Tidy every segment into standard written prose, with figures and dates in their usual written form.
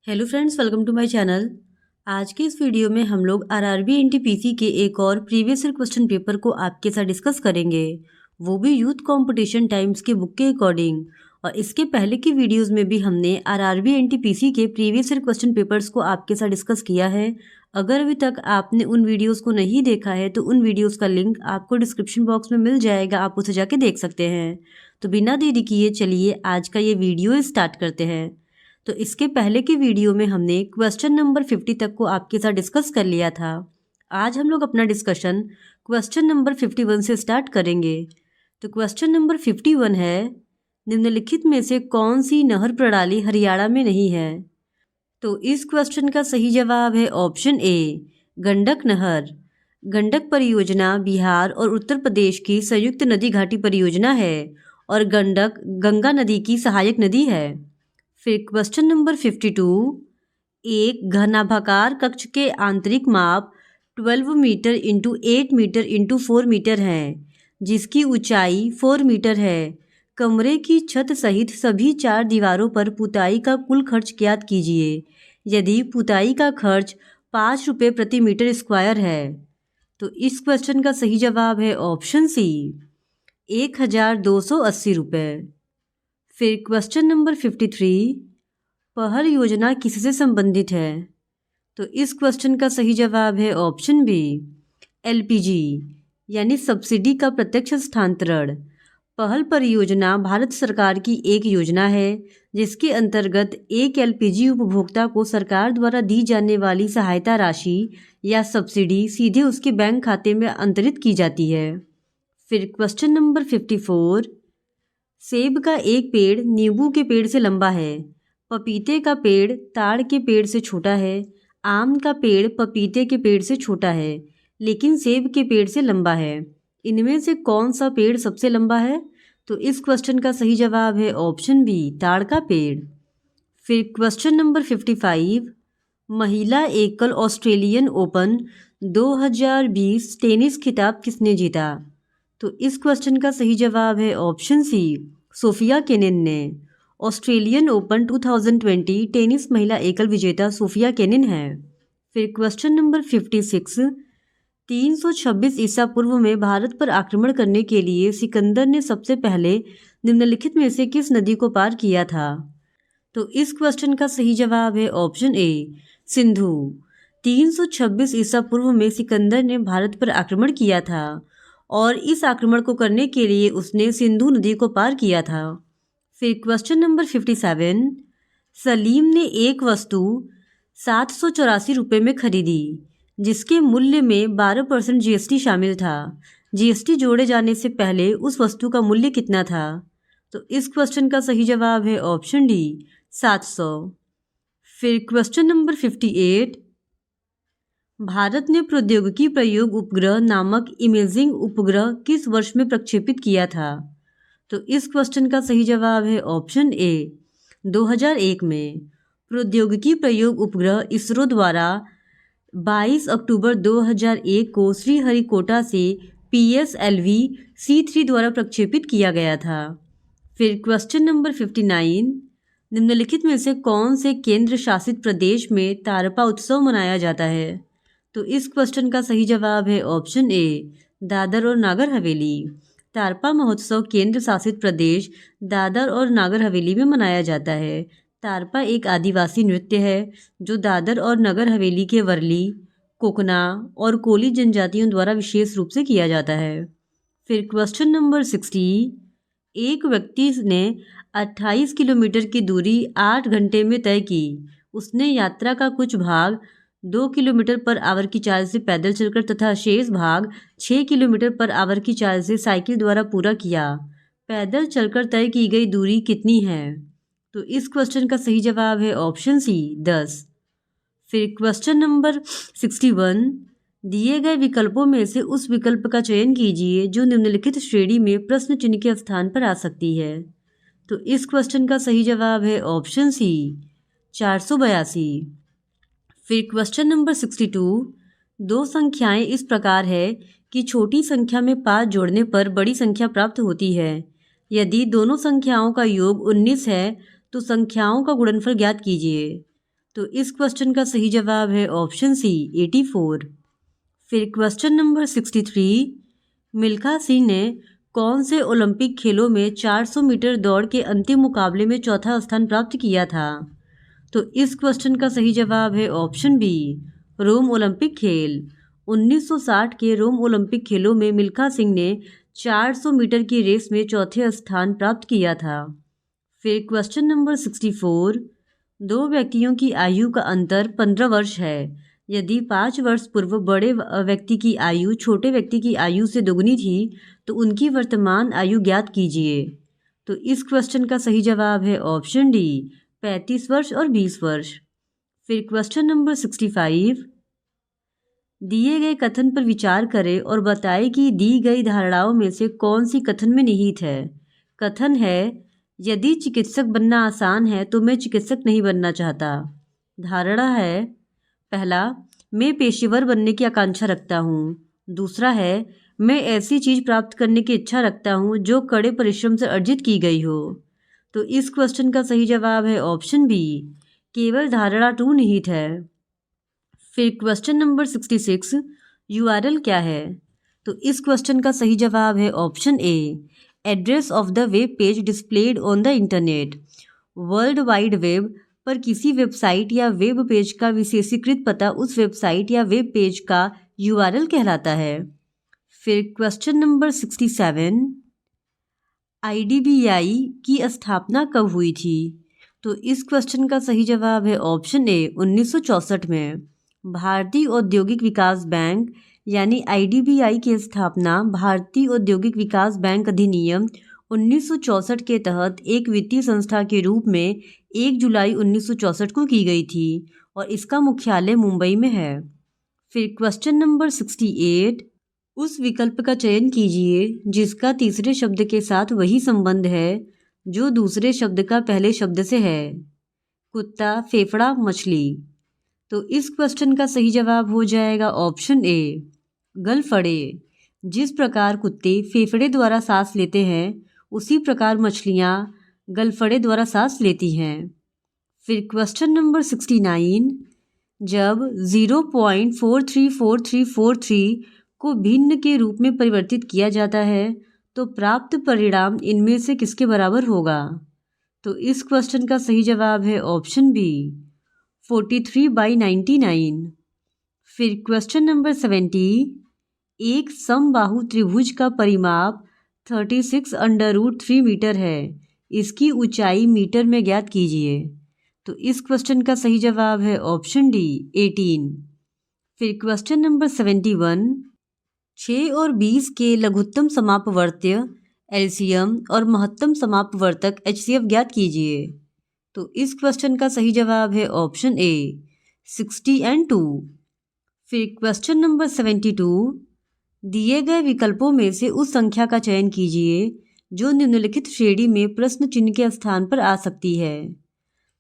Hello friends, welcome to my channel. आज के इस वीडियो में हम लोग आरआरबी एनटीपीसी के एक और प्रीवियस ईयर क्वेश्चन पेपर को आपके साथ डिस्कस करेंगे, वो भी यूथ कंपटीशन टाइम्स के बुक के अकॉर्डिंग। और इसके पहले की वीडियोस में भी हमने आरआरबी एनटीपीसी के प्रीवियस ईयर क्वेश्चन पेपर्स को आपके साथ डिस्कस किया है। अगर अभी तक आपने उन वीडियोज़ को नहीं देखा है तो उन वीडियोज़ का लिंक आपको डिस्क्रिप्शन बॉक्स में मिल जाएगा, आप उसे जाके देख सकते हैं। तो बिना देरी किए चलिए आज का ये वीडियो स्टार्ट करते हैं। तो इसके पहले की वीडियो में हमने क्वेश्चन नंबर 50 तक को आपके साथ डिस्कस कर लिया था। आज हम लोग अपना डिस्कशन क्वेश्चन नंबर 51 से स्टार्ट करेंगे। तो क्वेश्चन नंबर 51 है, निम्नलिखित में से कौन सी नहर प्रणाली हरियाणा में नहीं है? तो इस क्वेश्चन का सही जवाब है ऑप्शन ए, गंडक नहर। गंडक परियोजना बिहार और उत्तर प्रदेश की संयुक्त नदी घाटी परियोजना है और गंडक गंगा नदी की सहायक नदी है। फिर क्वेश्चन नंबर 52, एक घनाभाकार कक्ष के आंतरिक माप 12 metre into 8 metre into 4 metre है, जिसकी ऊंचाई 4 मीटर है। कमरे की छत सहित सभी 4 दीवारों पर पुताई का कुल खर्च ज्ञात कीजिए यदि पुताई का खर्च 5 रुपये प्रति मीटर स्क्वायर है। तो इस क्वेश्चन का सही जवाब है ऑप्शन सी, 1280 रुपये। फिर क्वेश्चन नंबर 53, पहल योजना किससे संबंधित है? तो इस क्वेश्चन का सही जवाब है ऑप्शन बी, एलपीजी यानी सब्सिडी का प्रत्यक्ष स्थानांतरण। पहल परियोजना भारत सरकार की एक योजना है जिसके अंतर्गत एक एलपीजी उपभोक्ता को सरकार द्वारा दी जाने वाली सहायता राशि या सब्सिडी सीधे उसके बैंक खाते में अंतरित की जाती है। फिर क्वेश्चन नंबर 54, सेब का एक पेड़ नींबू के पेड़ से लंबा है, पपीते का पेड़ ताड़ के पेड़ से छोटा है, आम का पेड़ पपीते के पेड़ से छोटा है लेकिन सेब के पेड़ से लंबा है। इनमें से कौन सा पेड़ सबसे लंबा है? तो इस क्वेश्चन का सही जवाब है ऑप्शन बी, ताड़ का पेड़। फिर क्वेश्चन नंबर 55, महिला एकल ऑस्ट्रेलियन ओपन 2020 टेनिस खिताब किसने जीता? तो इस क्वेश्चन का सही जवाब है ऑप्शन सी, सोफिया केनिन ने। ऑस्ट्रेलियन ओपन 2020 टेनिस महिला एकल विजेता सोफिया केनिन है। फिर क्वेश्चन नंबर 56, 326 ईसा पूर्व में भारत पर आक्रमण करने के लिए सिकंदर ने सबसे पहले निम्नलिखित में से किस नदी को पार किया था? तो इस क्वेश्चन का सही जवाब है ऑप्शन ए, सिंधु। 326 ईसा पूर्व में सिकंदर ने भारत पर आक्रमण किया था और इस आक्रमण को करने के लिए उसने सिंधु नदी को पार किया था। फिर क्वेश्चन नंबर 57, सलीम ने एक वस्तु 784 रुपये में खरीदी जिसके मूल्य में 12% जीएसटी शामिल था। जीएसटी जोड़े जाने से पहले उस वस्तु का मूल्य कितना था? तो इस क्वेश्चन का सही जवाब है ऑप्शन डी, 700। फिर क्वेश्चन नंबर 58, भारत ने प्रौद्योगिकी प्रयोग उपग्रह नामक इमेजिंग उपग्रह किस वर्ष में प्रक्षेपित किया था? तो इस क्वेश्चन का सही जवाब है ऑप्शन ए, 2001 में। प्रौद्योगिकी प्रयोग उपग्रह इसरो द्वारा 22 अक्टूबर 2001 को श्रीहरिकोटा से PSLV C3 द्वारा प्रक्षेपित किया गया था। फिर क्वेश्चन नंबर 59, निम्नलिखित में से कौन से केंद्र शासित प्रदेश में तारपा उत्सव मनाया जाता है? तो इस क्वेश्चन का सही जवाब है ऑप्शन ए, दादर और नागर हवेली। तारपा महोत्सव केंद्र शासित प्रदेश दादर और नागर हवेली में मनाया जाता है। तारपा एक आदिवासी नृत्य है जो दादर और नगर हवेली के वर्ली, कोकना और कोली जनजातियों द्वारा विशेष रूप से किया जाता है। फिर क्वेश्चन नंबर 60, एक व्यक्ति ने 28 किलोमीटर की दूरी 8 घंटे में तय की। उसने यात्रा का कुछ भाग 2 किलोमीटर पर आवर की चाल से पैदल चलकर तथा शेष भाग 6 किलोमीटर पर आवर की चाल से साइकिल द्वारा पूरा किया। पैदल चलकर तय की गई दूरी कितनी है? तो इस क्वेश्चन का सही जवाब है ऑप्शन सी, 10। फिर क्वेश्चन नंबर 61, दिए गए विकल्पों में से उस विकल्प का चयन कीजिए जो निम्नलिखित श्रेणी में प्रश्न चिन्ह के स्थान पर आ सकती है। तो इस क्वेश्चन का सही जवाब है ऑप्शन सी, 482। फिर क्वेश्चन नंबर 62, दो संख्याएं इस प्रकार है कि छोटी संख्या में 5 जोड़ने पर बड़ी संख्या प्राप्त होती है। यदि दोनों संख्याओं का योग 19 है तो संख्याओं का गुणनफल ज्ञात कीजिए। तो इस क्वेश्चन का सही जवाब है ऑप्शन सी 84। फिर क्वेश्चन नंबर 63, मिल्खा सिंह ने कौन से ओलंपिक खेलों में 400 मीटर दौड़ के अंतिम मुकाबले में चौथा स्थान प्राप्त किया था? तो इस क्वेश्चन का सही जवाब है ऑप्शन बी रोम ओलंपिक खेल। 1960 के रोम ओलंपिक खेलों में मिल्खा सिंह ने 400 मीटर की रेस में चौथे स्थान प्राप्त किया था। फिर क्वेश्चन नंबर 64, दो व्यक्तियों की आयु का अंतर 15 वर्ष है। यदि 5 वर्ष पूर्व बड़े व्यक्ति की आयु छोटे व्यक्ति की आयु से दोगुनी थी तो उनकी वर्तमान आयु ज्ञात कीजिए। तो इस क्वेश्चन का सही जवाब है ऑप्शन डी 35 वर्ष और 20 वर्ष। फिर क्वेश्चन नंबर 65, दिए गए कथन पर विचार करें और बताएं कि दी गई धारणाओं में से कौन सी कथन में निहित है। कथन है, यदि चिकित्सक बनना आसान है तो मैं चिकित्सक नहीं बनना चाहता। धारणा है, पहला, मैं पेशेवर बनने की आकांक्षा रखता हूँ। दूसरा है, मैं ऐसी चीज़ प्राप्त करने की इच्छा रखता हूँ जो कड़े परिश्रम से अर्जित की गई हो। तो इस क्वेश्चन का सही जवाब है ऑप्शन बी केवल धारणा 2 निहित है। फिर क्वेश्चन नंबर 66, यूआरएल क्या है? तो इस क्वेश्चन का सही जवाब है option A address of the web page displayed on the internet. World wide web पर किसी वेबसाइट या वेब पेज का विशेषीकृत पता उस वेबसाइट या वेब पेज का यूआरएल कहलाता है। फिर क्वेश्चन नंबर 67, आईडीबीआई की स्थापना कब हुई थी? तो इस क्वेश्चन का सही जवाब है ऑप्शन ए 1964 में। भारतीय औद्योगिक विकास बैंक यानी आईडीबीआई की स्थापना भारतीय औद्योगिक विकास बैंक अधिनियम 1964 के तहत एक वित्तीय संस्था के रूप में 1 जुलाई 1964 को की गई थी और इसका मुख्यालय मुंबई में है। फिर क्वेश्चन नंबर 68, उस विकल्प का चयन कीजिए जिसका तीसरे शब्द के साथ वही संबंध है जो दूसरे शब्द का पहले शब्द से है। कुत्ता, फेफड़ा, मछली। तो इस क्वेश्चन का सही जवाब हो जाएगा ऑप्शन ए गलफड़े। जिस प्रकार कुत्ते फेफड़े द्वारा सांस लेते हैं उसी प्रकार मछलियाँ गलफड़े द्वारा सांस लेती हैं। फिर क्वेश्चन नंबर 69, जब 0.434343 को भिन्न के रूप में परिवर्तित किया जाता है तो प्राप्त परिणाम इनमें से किसके बराबर होगा? तो इस क्वेश्चन का सही जवाब है ऑप्शन बी 43/99। फिर क्वेश्चन नंबर 70, एक समबाहु त्रिभुज का परिमाप 36√3 मीटर है। इसकी ऊंचाई मीटर में ज्ञात कीजिए। तो इस क्वेश्चन का सही जवाब है ऑप्शन डी 18। फिर क्वेश्चन नंबर 71, 6 और 20 के लघुत्तम समापवर्त्य एलसीएम और महत्तम समापवर्तक एचसीएफ ज्ञात कीजिए। तो इस क्वेश्चन का सही जवाब है ऑप्शन ए 60 और 2। फिर क्वेश्चन नंबर 72, दिए गए विकल्पों में से उस संख्या का चयन कीजिए जो निम्नलिखित श्रेणी में प्रश्न चिन्ह के स्थान पर आ सकती है।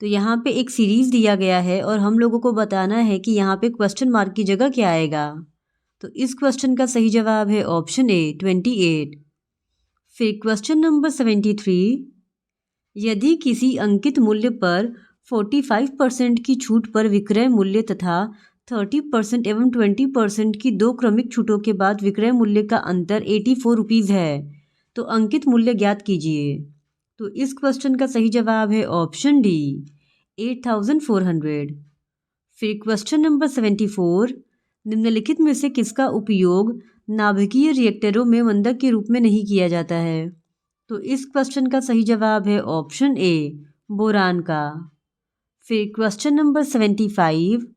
तो यहाँ पे एक सीरीज दिया गया है और हम लोगों को बताना है कि यहाँ पे क्वेश्चन मार्क की जगह क्या आएगा। तो इस क्वेश्चन का सही जवाब है ऑप्शन ए 28। फिर क्वेश्चन नंबर 73, यदि किसी अंकित मूल्य पर 45% की छूट पर विक्रय मूल्य तथा 30% एवं 20% की दो क्रमिक छूटों के बाद विक्रय मूल्य का अंतर 84 रुपीज़ है तो अंकित मूल्य ज्ञात कीजिए। तो इस क्वेश्चन का सही जवाब है ऑप्शन डी 8400। फिर क्वेश्चन नंबर 74, निम्नलिखित में से किसका उपयोग नाभिकीय रिएक्टरों में मंदक के रूप में नहीं किया जाता है? तो इस क्वेश्चन का सही जवाब है ऑप्शन ए बोरान का। फिर क्वेश्चन नंबर 75,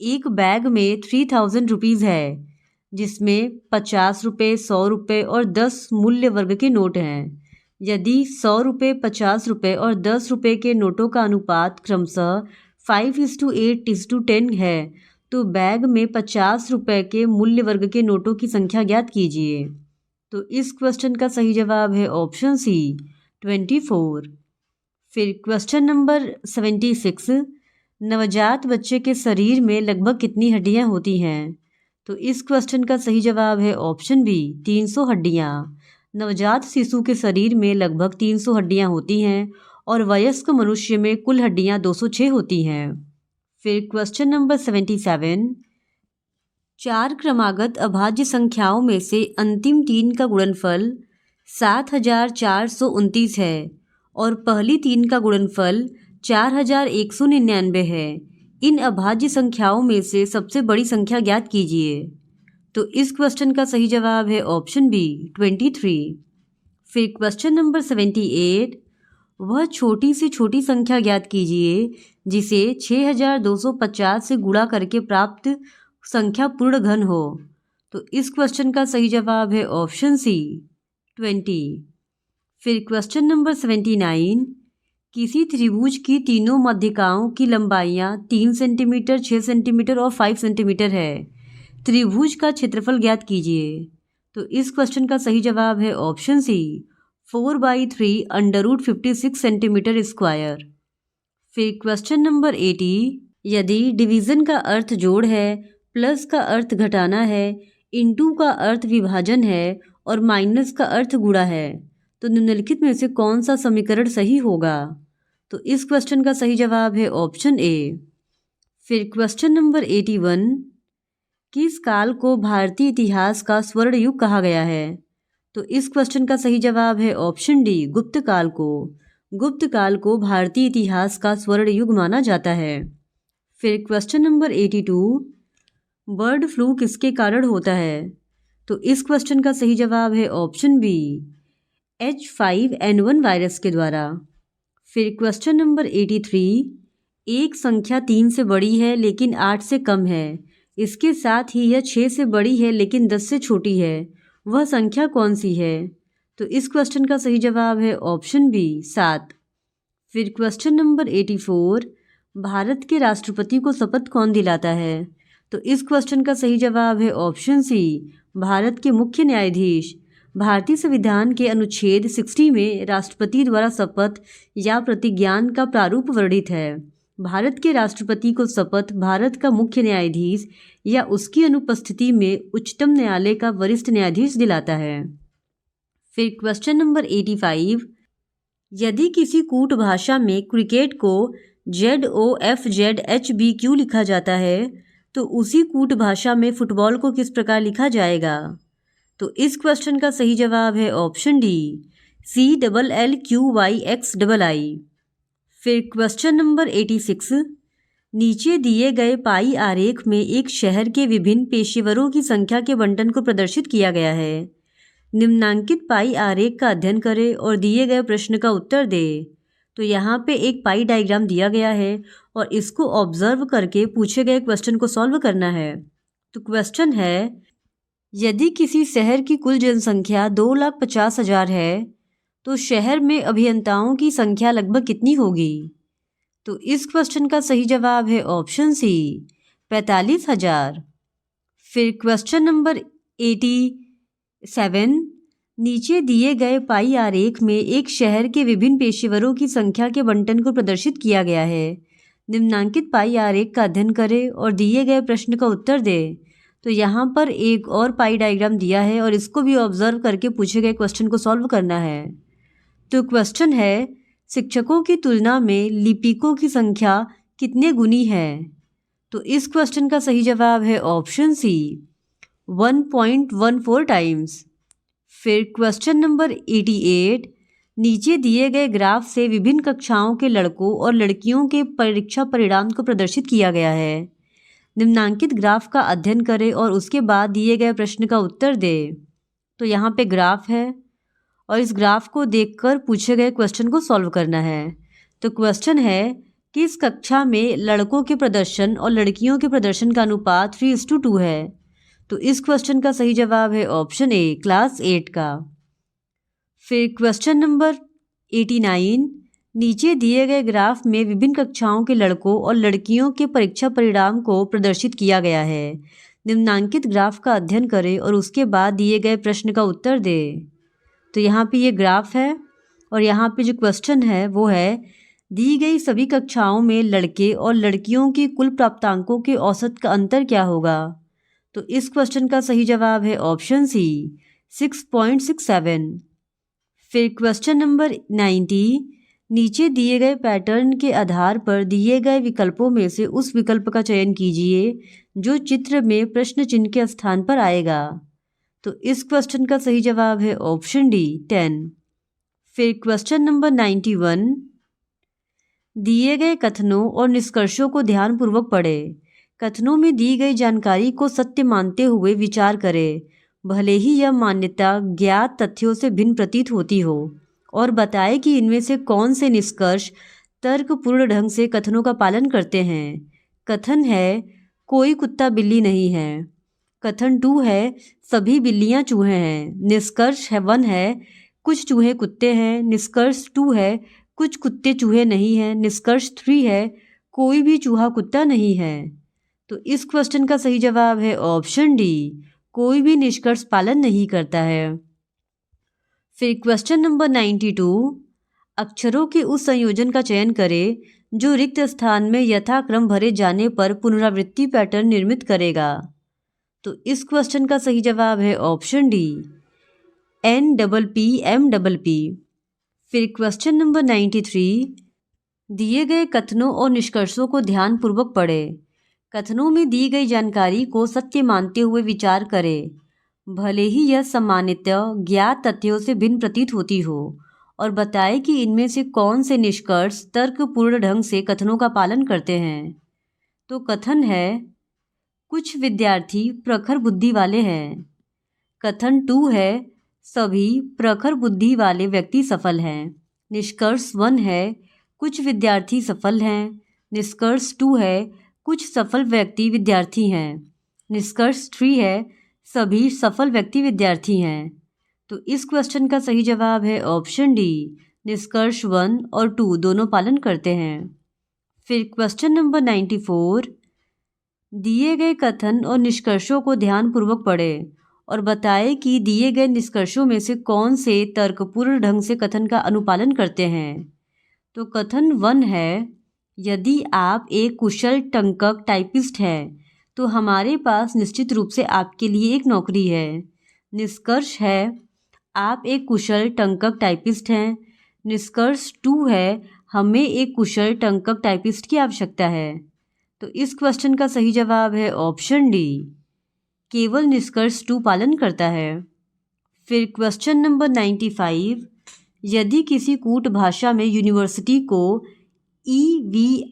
एक बैग में 3000 रुपीज़ है जिसमें 50 रुपये, 100 रुपये और 10 मूल्य वर्ग के नोट हैं। यदि 100 रुपये, 50 रुपये और 10 रुपये के नोटों का अनुपात क्रमशः 5:8:10 है तो बैग में 50 रुपये के मूल्य वर्ग के नोटों की संख्या ज्ञात कीजिए। तो इस क्वेश्चन का सही जवाब है ऑप्शन सी 24। फिर क्वेश्चन नंबर 76, नवजात बच्चे के शरीर में लगभग कितनी हड्डियां होती हैं? तो इस क्वेश्चन का सही जवाब है ऑप्शन बी 300 हड्डियां। नवजात शिशु के शरीर में लगभग 300 हड्डियां होती हैं और वयस्क मनुष्य में कुल हड्डियां 206 होती हैं। फिर क्वेश्चन नंबर 77, 4 क्रमागत अभाज्य संख्याओं में से अंतिम 3 का गुणनफल 7429 है और पहली 3 का गुणनफल 4199 है। इन अभाज्य संख्याओं में से सबसे बड़ी संख्या ज्ञात कीजिए। तो इस क्वेश्चन का सही जवाब है ऑप्शन बी 23। फिर क्वेश्चन नंबर 78, वह छोटी से छोटी संख्या ज्ञात कीजिए जिसे 6250 से गुणा करके प्राप्त संख्या पूर्ण घन हो। तो इस क्वेश्चन का सही जवाब है ऑप्शन सी 20। फिर क्वेश्चन नंबर 79, किसी त्रिभुज की तीनों मध्यिकाओं की लंबाइयाँ 3 सेंटीमीटर, 6 सेंटीमीटर और 5 सेंटीमीटर है। त्रिभुज का क्षेत्रफल ज्ञात कीजिए। तो इस क्वेश्चन का सही जवाब है ऑप्शन सी 4/3 √56 सेंटीमीटर स्क्वायर। फिर क्वेश्चन नंबर 80, यदि डिवीज़न का अर्थ जोड़ है, प्लस का अर्थ घटाना है, इनटू का अर्थ विभाजन है और माइनस का अर्थ गुणा है, तो निम्नलिखित में से कौन सा समीकरण सही होगा? तो इस क्वेश्चन का सही जवाब है ऑप्शन ए। फिर क्वेश्चन नंबर 81, किस काल को भारतीय इतिहास का स्वर्ण युग कहा गया है? तो इस क्वेश्चन का सही जवाब है ऑप्शन डी गुप्त काल को। गुप्त काल को भारतीय इतिहास का स्वर्ण युग माना जाता है। फिर क्वेश्चन नंबर 82, बर्ड फ्लू किसके कारण होता है? तो इस क्वेश्चन का सही जवाब है ऑप्शन बी H5N1 वायरस के द्वारा। फिर क्वेश्चन नंबर 83, एक संख्या 3 से बड़ी है लेकिन 8 से कम है, इसके साथ ही यह 6 से बड़ी है लेकिन 10 से छोटी है, वह संख्या कौन सी है? तो इस क्वेश्चन का सही जवाब है ऑप्शन बी 7। फिर क्वेश्चन नंबर 84, भारत के राष्ट्रपति को शपथ कौन दिलाता है? तो इस क्वेश्चन का सही जवाब है ऑप्शन सी भारत के मुख्य न्यायाधीश। भारतीय संविधान के अनुच्छेद 60 में राष्ट्रपति द्वारा शपथ या प्रतिज्ञान का प्रारूप वर्णित है। भारत के राष्ट्रपति को शपथ भारत का मुख्य न्यायाधीश या उसकी अनुपस्थिति में उच्चतम न्यायालय का वरिष्ठ न्यायाधीश दिलाता है। फिर क्वेश्चन नंबर 85, यदि किसी कूट भाषा में क्रिकेट को ZOFZHBQ लिखा जाता है तो उसी कूट भाषा में फुटबॉल को किस प्रकार लिखा जाएगा? तो इस क्वेश्चन का सही जवाब है ऑप्शन डी CLLQYXII। फिर क्वेश्चन नंबर 86, नीचे दिए गए पाई आरेख में एक शहर के विभिन्न पेशेवरों की संख्या के बंटन को प्रदर्शित किया गया है। निम्नांकित पाई आरेख का अध्ययन करें और दिए गए प्रश्न का उत्तर दें। तो यहाँ पे एक पाई डायग्राम दिया गया है और इसको ऑब्जर्व करके पूछे गए क्वेश्चन को सॉल्व करना है। तो क्वेश्चन है, यदि किसी शहर की कुल जनसंख्या 2,50,000 है तो शहर में अभियंताओं की संख्या लगभग कितनी होगी? तो इस क्वेश्चन का सही जवाब है ऑप्शन सी 45,000। फिर क्वेश्चन नंबर 87, नीचे दिए गए पाई आरेख में एक शहर के विभिन्न पेशेवरों की संख्या के बंटन को प्रदर्शित किया गया है। निम्नांकित पाई आरेख का अध्ययन करें और दिए गए प्रश्न का उत्तर दें। तो यहाँ पर एक और पाई डायग्राम दिया है और इसको भी ऑब्जर्व करके पूछे गए क्वेश्चन को सॉल्व करना है। तो क्वेश्चन है, शिक्षकों की तुलना में लिपिकों की संख्या कितने गुनी है? तो इस क्वेश्चन का सही जवाब है ऑप्शन सी 1.14 टाइम्स। फिर क्वेश्चन नंबर 88, नीचे दिए गए ग्राफ से विभिन्न कक्षाओं के लड़कों और लड़कियों के परीक्षा परिणाम को प्रदर्शित किया गया है। निम्नांकित ग्राफ का अध्ययन करें और उसके बाद दिए गए प्रश्न का उत्तर दें। तो यहाँ पे ग्राफ है और इस ग्राफ को देखकर पूछे गए क्वेश्चन को सॉल्व करना है। तो क्वेश्चन है कि इस कक्षा में लड़कों के प्रदर्शन और लड़कियों के प्रदर्शन का अनुपात 3:2 है। तो इस क्वेश्चन का सही जवाब है ऑप्शन ए क्लास 8 का। फिर क्वेश्चन नंबर 89, नीचे दिए गए ग्राफ में विभिन्न कक्षाओं के लड़कों और लड़कियों के परीक्षा परिणाम को प्रदर्शित किया गया है। निम्नांकित ग्राफ का अध्ययन करें और उसके बाद दिए गए प्रश्न का उत्तर दें। तो यहाँ पे ये ग्राफ है और यहाँ पे जो क्वेश्चन है वो है, दी गई सभी कक्षाओं में लड़के और लड़कियों की कुल प्राप्तांकों के औसत का अंतर क्या होगा? तो इस क्वेश्चन का सही जवाब है ऑप्शन सी 6.67। फिर क्वेश्चन नंबर 90, नीचे दिए गए पैटर्न के आधार पर दिए गए विकल्पों में से उस विकल्प का चयन कीजिए जो चित्र में प्रश्न चिन्ह के स्थान पर आएगा। तो इस क्वेश्चन का सही जवाब है ऑप्शन डी 10। फिर क्वेश्चन नंबर 91, दिए गए कथनों और निष्कर्षों को ध्यानपूर्वक पढ़ें। कथनों में दी गई जानकारी को सत्य मानते हुए विचार करें, भले ही यह मान्यता ज्ञात तथ्यों से भिन्न प्रतीत होती हो, और बताएं कि इनमें से कौन से निष्कर्ष तर्कपूर्ण ढंग से कथनों का पालन करते हैं। कथन है कोई कुत्ता बिल्ली नहीं है। कथन 2 है सभी बिल्लियां चूहे हैं। निष्कर्ष 1 है कुछ चूहे कुत्ते हैं। निष्कर्ष 2 है कुछ कुत्ते चूहे नहीं हैं। निष्कर्ष 3 है कोई भी चूहा कुत्ता नहीं है। तो इस क्वेश्चन का सही जवाब है ऑप्शन डी, कोई भी निष्कर्ष पालन नहीं करता है। फिर क्वेश्चन नंबर 92, अक्षरों के उस संयोजन का चयन करें जो रिक्त स्थान में यथाक्रम भरे जाने पर पुनरावृत्ति पैटर्न निर्मित करेगा। तो इस क्वेश्चन का सही जवाब है ऑप्शन डी, NPPMPP। फिर क्वेश्चन नंबर 93, दिए गए कथनों और निष्कर्षों को ध्यानपूर्वक पढ़ें। कथनों में दी गई जानकारी को सत्य मानते हुए विचार करें, भले ही यह सामान्यतः ज्ञात तथ्यों से भिन्न प्रतीत होती हो, और बताएं कि इनमें से कौन से निष्कर्ष तर्कपूर्ण ढंग से कथनों का पालन करते हैं। तो कथन है कुछ विद्यार्थी प्रखर बुद्धि वाले हैं। कथन 2 है सभी प्रखर बुद्धि वाले व्यक्ति सफल हैं। निष्कर्ष 1 है कुछ विद्यार्थी सफल हैं। निष्कर्ष 2 है कुछ सफल व्यक्ति विद्यार्थी हैं। निष्कर्ष 3 है सभी सफल व्यक्ति विद्यार्थी हैं। तो इस क्वेश्चन का सही जवाब है ऑप्शन डी, निष्कर्ष 1 और 2 दोनों पालन करते हैं। फिर क्वेश्चन नंबर 94, दिए गए कथन और निष्कर्षों को ध्यानपूर्वक पढ़ें और बताएं कि दिए गए निष्कर्षों में से कौन से तर्कपूर्ण ढंग से कथन का अनुपालन करते हैं। तो कथन 1 है यदि आप एक कुशल टंकक टाइपिस्ट हैं तो हमारे पास निश्चित रूप से आपके लिए एक नौकरी है। निष्कर्ष है आप एक कुशल टंकक टाइपिस्ट हैं। निष्कर्ष 2 है हमें एक कुशल टंकक टाइपिस्ट की आवश्यकता है। तो इस क्वेश्चन का सही जवाब है ऑप्शन डी, केवल निष्कर्ष 2 पालन करता है। फिर क्वेश्चन नंबर 95, यदि किसी कूट भाषा में यूनिवर्सिटी को EVINUYTISR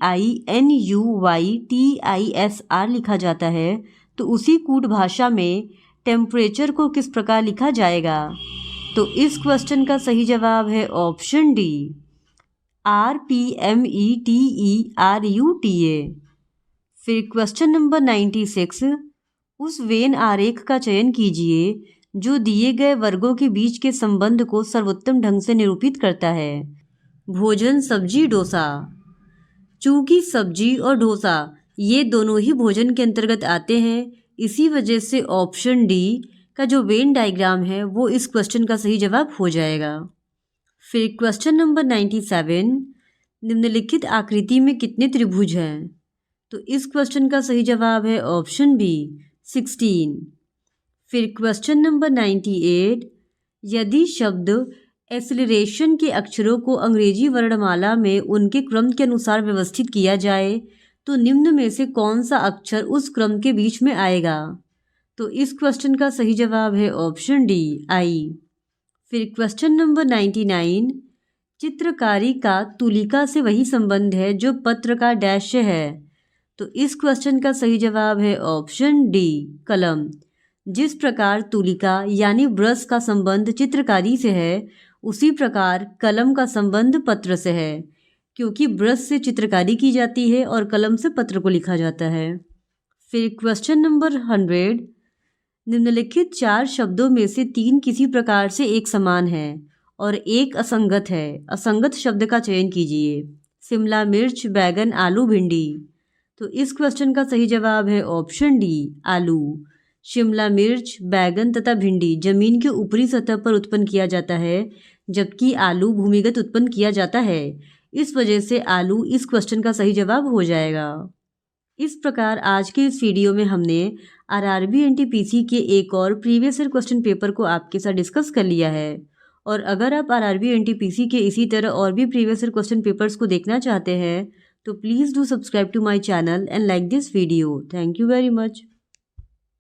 लिखा जाता है तो उसी कूट भाषा में टेम्परेचर को किस प्रकार लिखा जाएगा। तो इस क्वेश्चन का सही जवाब है ऑप्शन डी, RPMETERUTA। फिर क्वेश्चन नंबर 96, उस वेन आरेख का चयन कीजिए जो दिए गए वर्गों के बीच के संबंध को सर्वोत्तम ढंग से निरूपित करता है। भोजन, सब्जी, डोसा। चूंकि सब्जी और डोसा ये दोनों ही भोजन के अंतर्गत आते हैं, इसी वजह से ऑप्शन डी का जो वेन डायग्राम है वो इस क्वेश्चन का सही जवाब हो जाएगा। फिर क्वेश्चन नंबर 97, निम्नलिखित आकृति में कितने त्रिभुज हैं। तो इस क्वेश्चन का सही जवाब है ऑप्शन बी 16। फिर क्वेश्चन नंबर 98, यदि शब्द एक्सेलरेशन के अक्षरों को अंग्रेजी वर्णमाला में उनके क्रम के अनुसार व्यवस्थित किया जाए तो निम्न में से कौन सा अक्षर उस क्रम के बीच में आएगा। तो इस क्वेश्चन का सही जवाब है ऑप्शन डी आई। फिर क्वेश्चन नंबर 99, चित्रकारी का तुलिका से वही संबंध है जो पत्र का डैश है। तो इस क्वेश्चन का सही जवाब है ऑप्शन डी कलम। जिस प्रकार तुलिका यानी ब्रश का संबंध चित्रकारी से है उसी प्रकार कलम का संबंध पत्र से है, क्योंकि ब्रश से चित्रकारी की जाती है और कलम से पत्र को लिखा जाता है। फिर क्वेश्चन नंबर 100, निम्नलिखित 4 शब्दों में से 3 किसी प्रकार से एक समान है और एक असंगत है। असंगत शब्द का चयन कीजिए। शिमला मिर्च, बैगन, आलू, भिंडी। तो इस क्वेश्चन का सही जवाब है ऑप्शन डी आलू। शिमला मिर्च, बैगन तथा भिंडी जमीन के ऊपरी सतह पर उत्पन्न किया जाता है, जबकि आलू भूमिगत उत्पन्न किया जाता है। इस वजह से आलू इस क्वेश्चन का सही जवाब हो जाएगा। इस प्रकार आज के इस वीडियो में हमने RRB NTPC के एक और प्रीवियस ईयर क्वेश्चन पेपर को आपके साथ डिस्कस कर लिया है और अगर आप आरआरबी एनटीपीसी के इसी तरह और भी प्रीवियस ईयर क्वेश्चन पेपर्स को देखना चाहते हैं तो please do subscribe to my channel and like this video. Thank you very much.